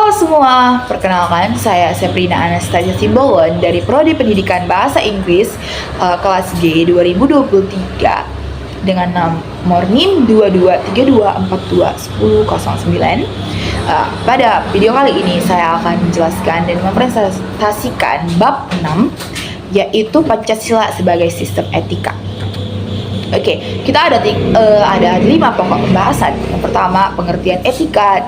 Halo semua, perkenalkan saya Seprina Anastasia Simbolon dari Prodi Pendidikan Bahasa Inggris kelas G 2023 dengan nomor NIM 2232421009. Pada video kali ini saya akan menjelaskan dan mempresentasikan bab 6, yaitu Pancasila sebagai sistem etika. Oke, kita ada 5 pokok pembahasan. Yang pertama, pengertian etika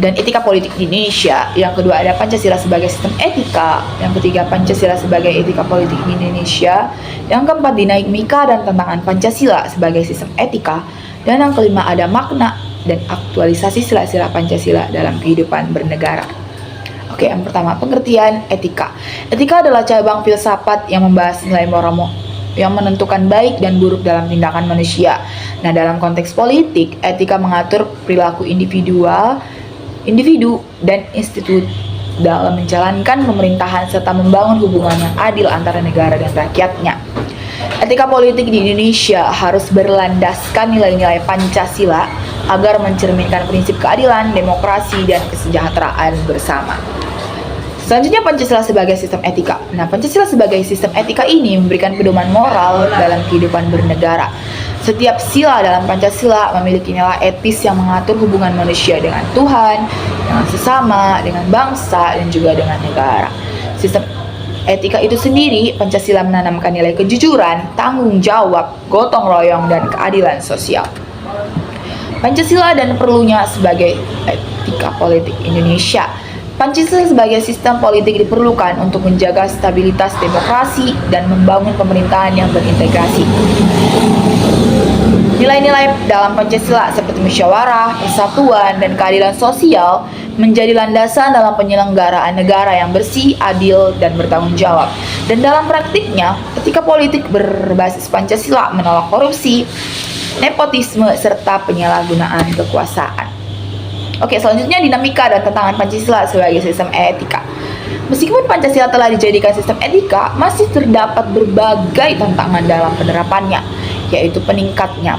dan etika politik di Indonesia. Yang kedua, ada Pancasila sebagai sistem etika. Yang ketiga, Pancasila sebagai etika politik di Indonesia. Yang keempat, dinamika dan tantangan Pancasila sebagai sistem etika. Dan yang kelima, ada makna dan aktualisasi sila-sila Pancasila dalam kehidupan bernegara. Oke, yang pertama, pengertian etika. Etika adalah cabang filsafat yang membahas nilai moral yang menentukan baik dan buruk dalam tindakan manusia. Nah, dalam konteks politik, etika mengatur perilaku individu dan institusi dalam menjalankan pemerintahan serta membangun hubungan yang adil antara negara dan rakyatnya. Etika politik di Indonesia harus berlandaskan nilai-nilai Pancasila agar mencerminkan prinsip keadilan, demokrasi, dan kesejahteraan bersama. Selanjutnya, Pancasila sebagai sistem etika. Nah, Pancasila sebagai sistem etika ini memberikan pedoman moral dalam kehidupan bernegara. Setiap sila dalam Pancasila memiliki nilai etis yang mengatur hubungan manusia dengan Tuhan, dengan sesama, dengan bangsa, dan juga dengan negara. Sistem etika itu sendiri, Pancasila menanamkan nilai kejujuran, tanggung jawab, gotong royong, dan keadilan sosial. Pancasila dan perlunya sebagai etika politik Indonesia. Pancasila sebagai sistem politik diperlukan untuk menjaga stabilitas demokrasi dan membangun pemerintahan yang berintegrasi. Nilai-nilai dalam Pancasila seperti musyawarah, persatuan, dan keadilan sosial menjadi landasan dalam penyelenggaraan negara yang bersih, adil, dan bertanggung jawab. Dan dalam praktiknya, etika politik berbasis Pancasila menolak korupsi, nepotisme, serta penyalahgunaan kekuasaan. Oke, selanjutnya dinamika dan tantangan Pancasila sebagai sistem etika. Meskipun Pancasila telah dijadikan sistem etika, masih terdapat berbagai tantangan dalam penerapannya, yaitu peningkatnya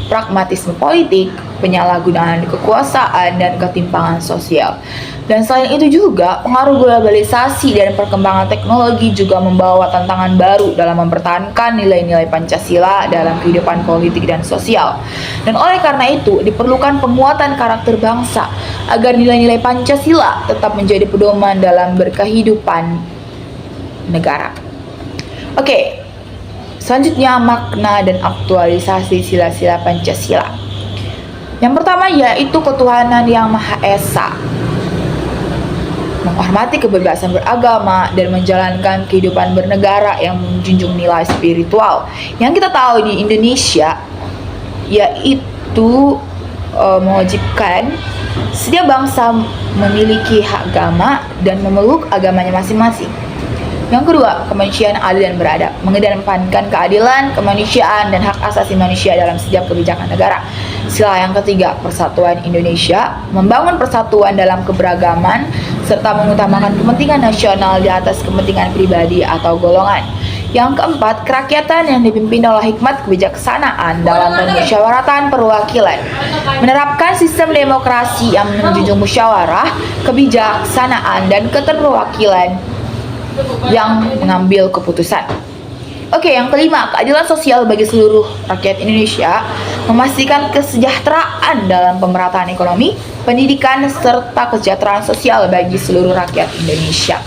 pragmatisme politik, penyalahgunaan kekuasaan, dan ketimpangan sosial. Dan selain itu juga, pengaruh globalisasi dan perkembangan teknologi juga membawa tantangan baru dalam mempertahankan nilai-nilai Pancasila dalam kehidupan politik dan sosial. Dan oleh karena itu, diperlukan penguatan karakter bangsa agar nilai-nilai Pancasila tetap menjadi pedoman dalam berkehidupan negara. Oke, selanjutnya makna dan aktualisasi sila-sila Pancasila. Yang pertama yaitu ketuhanan yang Maha Esa, menghormati kebebasan beragama, dan menjalankan kehidupan bernegara yang menjunjung nilai spiritual. Yang kita tahu di Indonesia yaitu mewajibkan setiap bangsa memiliki hak agama dan memeluk agamanya masing-masing. Yang kedua, kemanusiaan adil dan beradab, mengedepankan keadilan, kemanusiaan, dan hak asasi manusia dalam setiap kebijakan negara. Sila yang ketiga, persatuan Indonesia, membangun persatuan dalam keberagaman, serta mengutamakan kepentingan nasional di atas kepentingan pribadi atau golongan. Yang keempat, kerakyatan yang dipimpin oleh hikmat kebijaksanaan dalam permusyawaratan perwakilan, menerapkan sistem demokrasi yang menjunjung musyawarah, kebijaksanaan, dan keterwakilan yang mengambil keputusan. Oke, yang kelima, keadilan sosial bagi seluruh rakyat Indonesia, memastikan kesejahteraan dalam pemerataan ekonomi, pendidikan, serta kesejahteraan sosial bagi seluruh rakyat Indonesia.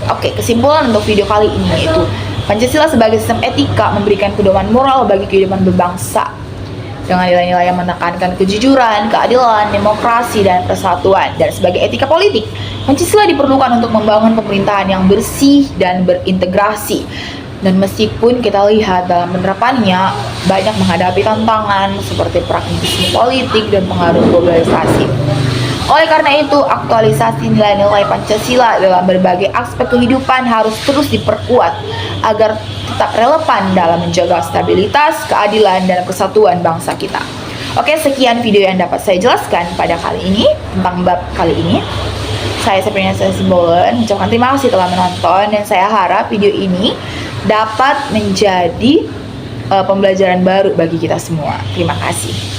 Oke, kesimpulan untuk video kali ini yaitu Pancasila sebagai sistem etika memberikan pedoman moral bagi kehidupan berbangsa dengan nilai-nilai yang menekankan kejujuran, keadilan, demokrasi, dan persatuan. Dan sebagai etika politik, Pancasila diperlukan untuk membangun pemerintahan yang bersih dan berintegrasi. Dan meskipun kita lihat dalam penerapannya banyak menghadapi tantangan seperti pragmatisme politik dan pengaruh globalisasi. Oleh karena itu, aktualisasi nilai-nilai Pancasila dalam berbagai aspek kehidupan harus terus diperkuat agar tetap relevan dalam menjaga stabilitas, keadilan, dan persatuan bangsa kita. Oke, sekian video yang dapat saya jelaskan pada kali ini tentang bab kali ini. Saya Seprina Simbolon mengucapkan terima kasih telah menonton, dan saya harap video ini dapat menjadi pembelajaran baru bagi kita semua. Terima kasih.